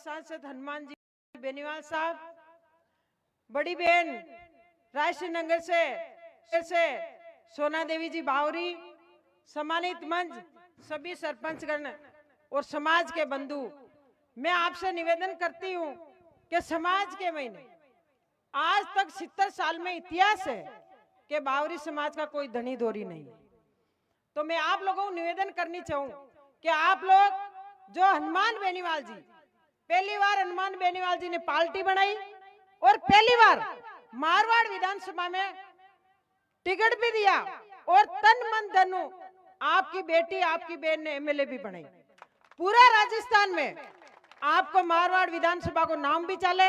सांसद हनुमान जी बेनीवाल साहब, बड़ी बहन रायश्री नगर से सोना देवी जी बावरी, सम्मानित मंच, सभी सरपंचगण और समाज के बंधु, मैं आपसे निवेदन करती हूं कि समाज के महीने आज तक 70 साल में इतिहास है कि बावरी समाज का कोई धनी धोरी नहीं। तो मैं आप लोगों को निवेदन करनी चाहूं कि आप लोग जो हनुमान बेनीवाल जी, पहली बार हनुमान बेनीवाल जी ने पार्टी बनाई और पहली बार मारवाड़ विधानसभा में टिकट भी दिया और तन मन धनु आपकी बेटी आपकी बहन ने एमएलए भी बनाई। पूरा राजस्थान में आपको मारवाड़ विधानसभा को नाम भी चले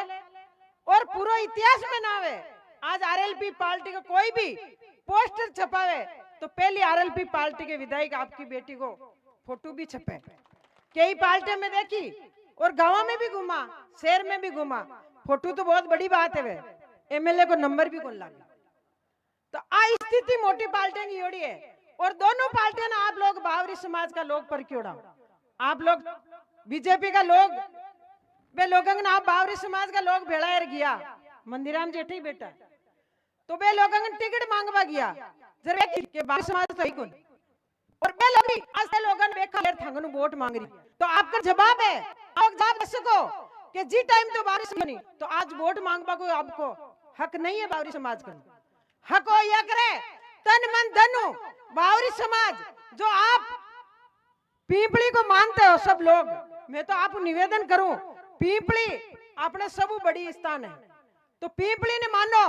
और पूरा इतिहास में नाम है। आज आरएलपी पार्टी का कोई भी पोस्टर छपावे तो पहली आरएलपी पार्टी के विधायक आपकी बेटी को फोटो भी छपे। कई पार्टियों में देखी और गांव में भी घुमा, शहर में भी घुमा, फोटो तो बहुत बड़ी बात है, वे एमएलए को नंबर भी कौन लागे। तो आ स्थिति मोटी पार्टियों की जोड़ी है और दोनों पार्टियों ने आप लोग बावरी समाज का लोग पर क्यों आप लोग बीजेपी का लोग वे लोगों ने आप बावरी समाज का लोग भेड़ा गया मंदिराम जेठी बेटा तो वे लोगों ने टिकट मांगवा गया जरा के बावरी समाज तो ही कौन और वे लोग आज लोगों ने देखा यार थंगनु वोट मांग रही तो आपका जवाब है आप जवाब दे सको कि जी टाइम तो बावरी समाज तो आज वोट मांगवा को आपको हक नहीं है। बावरी समाज का हक हो या करे तन मन धनु बावरी समाज जो आप पीपली को मानते हो सब लोग, मैं तो आप निवेदन करूं पीपली अपने सब बड़ी स्थान है तो पीपली ने मानो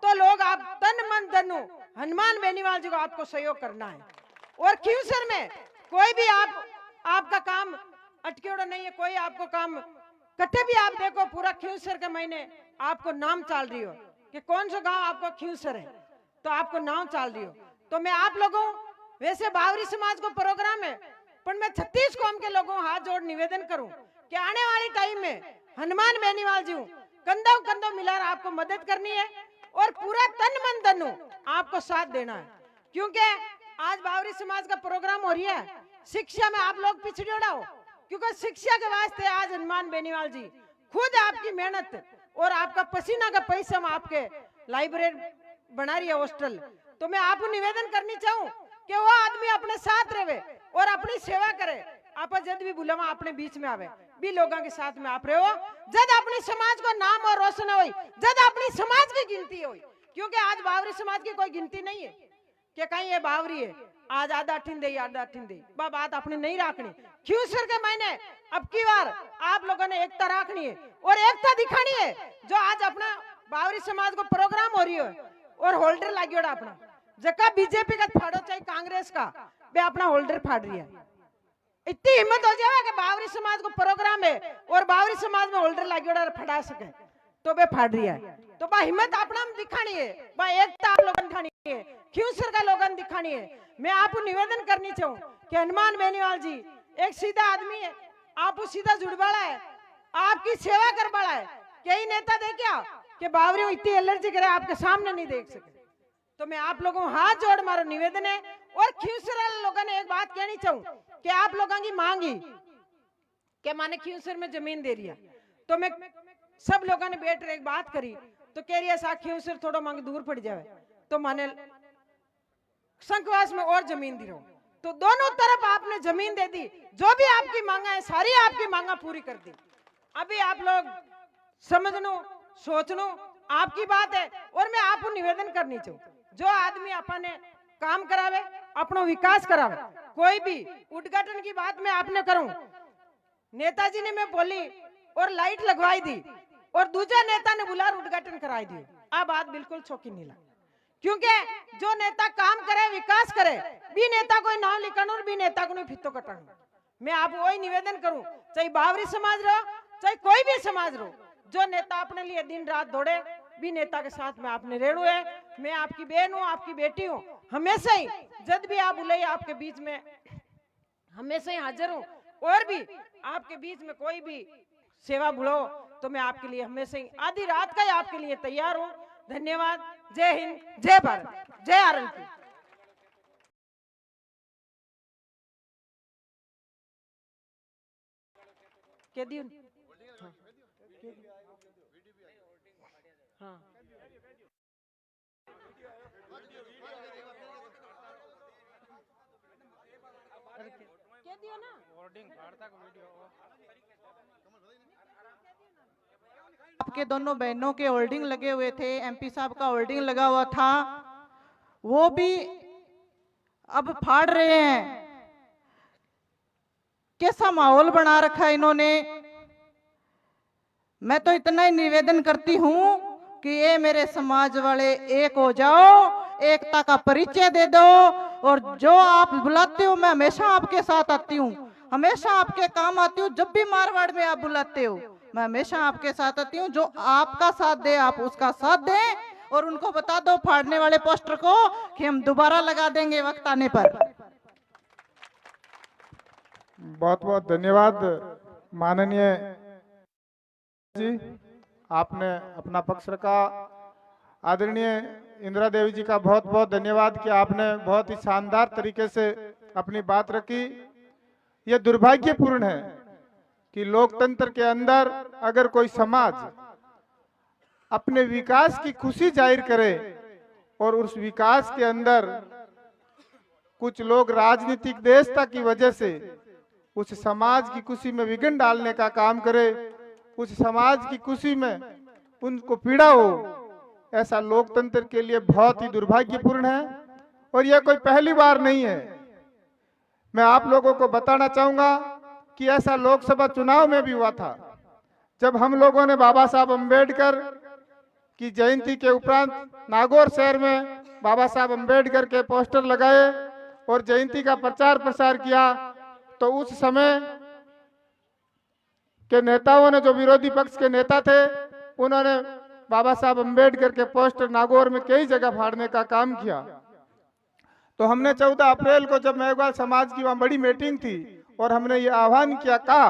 तो लोग आप तन मन धनु हनुमान बेनीवाल जी को आपको सहयोग करना है। और खींवसर में कोई भी आपका काम अटके नहीं है, कोई आपको काम कटे भी आप देखो पूरा खींवसर के महीने आपको नाम चाल रही हो कि कौन सा गांव आपको खींवसर है तो आपको नाम चाल रही हो। तो मैं आप लोगों वैसे बावरी समाज को प्रोग्राम है पर मैं 36 कौम के लोगों हाथ जोड़ निवेदन करूं कि आने वाली टाइम में हनुमान बेनीवाल जी कंधों कंधों मिलाकर आपको मदद करनी है और पूरा तन मन धनु आपको साथ देना है। क्योंकि आज बावरी समाज का प्रोग्राम हो रही है, शिक्षा में आप लोग पिछड़े हो क्योंकि शिक्षा के वास्ते आज हनुमान बेनीवाल जी खुद आपकी मेहनत और आपका पसीना का पैसा में आपके लाइब्रेरी बना रही है हॉस्टल। तो मैं आपको निवेदन करनी चाहूं कि वो आदमी अपने साथ रहे और अपनी सेवा करे। आप जब भी बुलावा अपने बीच में आवे भी लोगों के साथ में आप रहे हो जब अपनी समाज को नाम और रोशन हो जब अपनी समाज की गिनती हो। क्योंकि आज बावरी समाज की कोई गिनती नहीं है कि कहीं ये बावरी है आज आधा ठिंदे आधा ठिंदे बात अपनी नहीं रखनी। खींवसर के महीने अब की बार आप लोगों ने एकता रखनी है और एकता दिखानी है। जो आज अपना बावरी समाज को प्रोग्राम हो रही है और होल्डर लगी अपना जका बीजेपी का फाड़ो चाहे कांग्रेस का वे अपना होल्डर फाड़ रही है। इतनी हिम्मत हो जाए कि बावरी समाज को प्रोग्राम है और बावरी समाज में होल्डर लगी फटा सके तो वे फाड़ रही है। तो बा हिम्मत अपना दिखानी है, बा एकता आप लोगों दिखानी है, खींवसर का लोगों दिखानी है। मैं आपको निवेदन करनी चाहूं कि हनुमान बेनीवाल जी एक सीधा आदमी है, आप सीधा जुड़वाड़ा है, आपकी सेवा करवाड़ा है। कई नेता देखा कि बावरी इतनी एलर्जी करे आपके सामने नहीं देख सके। तो मैं आप लोगों हाथ जोड़ मारो निवेदन है और खींवसर वाले लोगों ने एक बात कहनी चाहूं कि आप लोगों की मांगी कि माने खींवसर में जमीन दे रही है तो मैं सब लोगों ने बैठ एक बात करी तो कह रही है सा खींवसर थोड़ा मांग दूर पड़ जाए तो माने संकवास में और जमीन दी रहो। तो दोनों तरफ आपने जमीन दे दी, जो भी आपकी मांगा है सारी आपकी मांगा पूरी कर दी। अभी आप लोग समझनो सोचनो आपकी बात है और मैं आपको निवेदन करनी चाहूं जो आदमी अपने काम करावे अपना विकास करावे कोई भी उद्घाटन की बात मैं आपने करूं। नेताजी ने मैं बोली और लाइट लगवाई दी और दूसरा नेता ने बुला उद्घाटन कराई दी। आ बात बिल्कुल छोकी नहीं लगी क्योंकि जो नेता काम करे विकास करे भी नेता कोई नाम लिखना और भी नेता को नहीं फितो कटाना। मैं आप वही निवेदन करूं चाहे बावरी समाज रहो चाहे कोई भी समाज रहो जो नेता अपने लिए दिन रात दौड़े भी नेता के साथ में आपने रेणु है। मैं आपकी बहन हूँ आपकी बेटी हूँ, हमेशा ही जब भी आप बुलाइए आपके बीच में हमेशा ही हाजिर हूँ और भी आपके बीच में कोई भी सेवा बुलाओ तो मैं आपके लिए हमेशा ही आधी रात का ही आपके लिए तैयार हूँ। धन्यवाद। जय हिंद, जय भारत, जय आरएलपी। के दी हाँ कह दियो ना आपके दोनों बहनों के होल्डिंग लगे हुए थे, एमपी साहब का होल्डिंग लगा हुआ था, वो भी अब फाड़ रहे हैं। कैसा माहौल बना रखा है इन्होंने। मैं तो इतना ही निवेदन करती हूं कि ये मेरे समाज वाले एक हो जाओ, एकता का परिचय दे दो, और जो आप बुलाते हो मैं हमेशा आपके साथ आती हूँ, हमेशा आपके काम आती हूँ। जब भी मारवाड़ में आप बुलाते हो मैं हमेशा आपके साथ आती हूँ। जो आपका साथ दे आप उसका साथ दें, और उनको बता दो फाड़ने वाले पोस्टर को कि हम दोबारा लगा देंगे वक्त आने पर। बहुत बहुत धन्यवाद माननीय जी, आपने अपना पक्ष रखा। आदरणीय इंदिरा देवी जी का बहुत बहुत धन्यवाद कि आपने बहुत ही शानदार तरीके से अपनी बात रखी। यह दुर्भाग्यपूर्ण है कि लोकतंत्र के अंदर अगर कोई समाज अपने विकास की खुशी जाहिर करे और उस विकास के अंदर कुछ लोग राजनीतिक देशता की वजह से उस समाज की खुशी में विघ्न डालने का काम करे, उस समाज की खुशी में उनको पीड़ा हो, ऐसा लोकतंत्र के लिए बहुत ही दुर्भाग्यपूर्ण है। और यह कोई पहली बार नहीं है। मैं आप लोगों को बताना चाहूंगा कि ऐसा लोकसभा चुनाव में भी हुआ था, जब हम लोगों ने बाबा साहब अम्बेडकर की जयंती के उपरांत नागौर शहर में बाबा साहब अम्बेडकर के पोस्टर लगाए और जयंती का प्रचार प्रसार किया। तो उस समय के नेताओं ने, जो विरोधी पक्ष के नेता थे, उन्होंने बाबा साहब अम्बेडकर के पोस्टर नागौर में कई जगह फाड़ने का काम किया। तो हमने 14 अप्रैल को, जब मेघवाल समाज की वहां बड़ी मीटिंग थी, और हमने ये आह्वान किया, कहा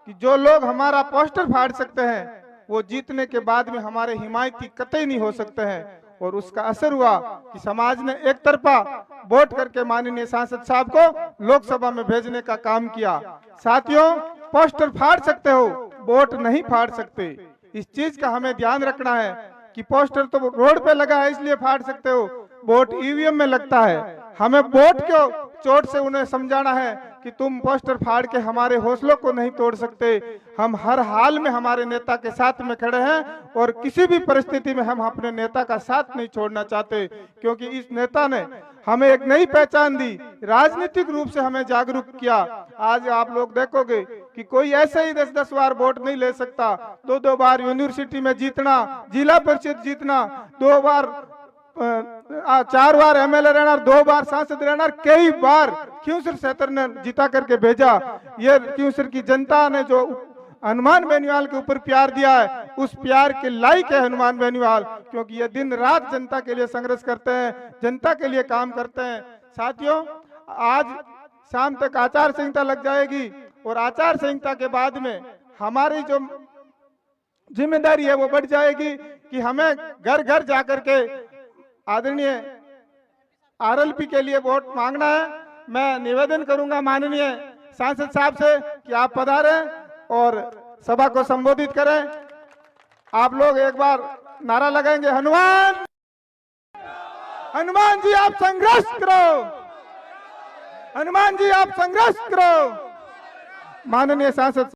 कि जो लोग हमारा पोस्टर फाड़ सकते हैं वो जीतने के बाद में हमारे हिमायती कतई नहीं हो सकते हैं। और उसका असर हुआ कि समाज ने एक तरफा वोट करके माननीय सांसद साहब को लोकसभा में भेजने का काम किया। साथियों, पोस्टर फाड़ सकते हो, वोट नहीं फाड़ सकते। इस चीज का हमें ध्यान रखना है कि पोस्टर तो रोड पे लगा है इसलिए फाड़ सकते हो, वोट ईवीएम में लगता है। हमें वोट को चोट से उन्हें समझाना है कि तुम पोस्टर फाड़ के हमारे हौसलों को नहीं तोड़ सकते। हम हर हाल में हमारे नेता के साथ में खड़े हैं और किसी भी परिस्थिति में हम अपने नेता का साथ नहीं छोड़ना चाहते, क्योंकि इस नेता ने हमें एक नई पहचान दी, राजनीतिक रूप से हमें जागरूक किया। आज आप लोग देखोगे कि कोई ऐसे ही 10-10 बार वोट नहीं ले सकता। 2-2 बार यूनिवर्सिटी में जीतना, जिला परिषद जीतना, 2 बार 4 बार एमएलए रहना, 2 बार सांसद रहना, कई बार क्यूंसर सेतर ने जिता करके भेजा। ये क्यूंसर की जनता ने जो हनुमान बेनीवाल के ऊपर प्यार दिया है, उस प्यार के लायक है हनुमान बेनीवाल, क्योंकि ये दिन रात जनता के लिए संघर्ष करते हैं, जनता के लिए काम करते हैं। साथियों, आज शाम तक आचार संहिता लग जाएगी और आचार संहिता के बाद में हमारी जो जिम्मेदारी है वो बढ़ जाएगी कि हमें घर घर जाकर के आदरणीय आरएलपी के लिए वोट मांगना है। मैं निवेदन करूंगा माननीय सांसद साहब से कि आप पधारें और सभा को संबोधित करें। आप लोग एक बार नारा लगाएंगे, हनुमान हनुमान जी आप संघर्ष करो, हनुमान जी आप संघर्ष करो। माननीय सांसद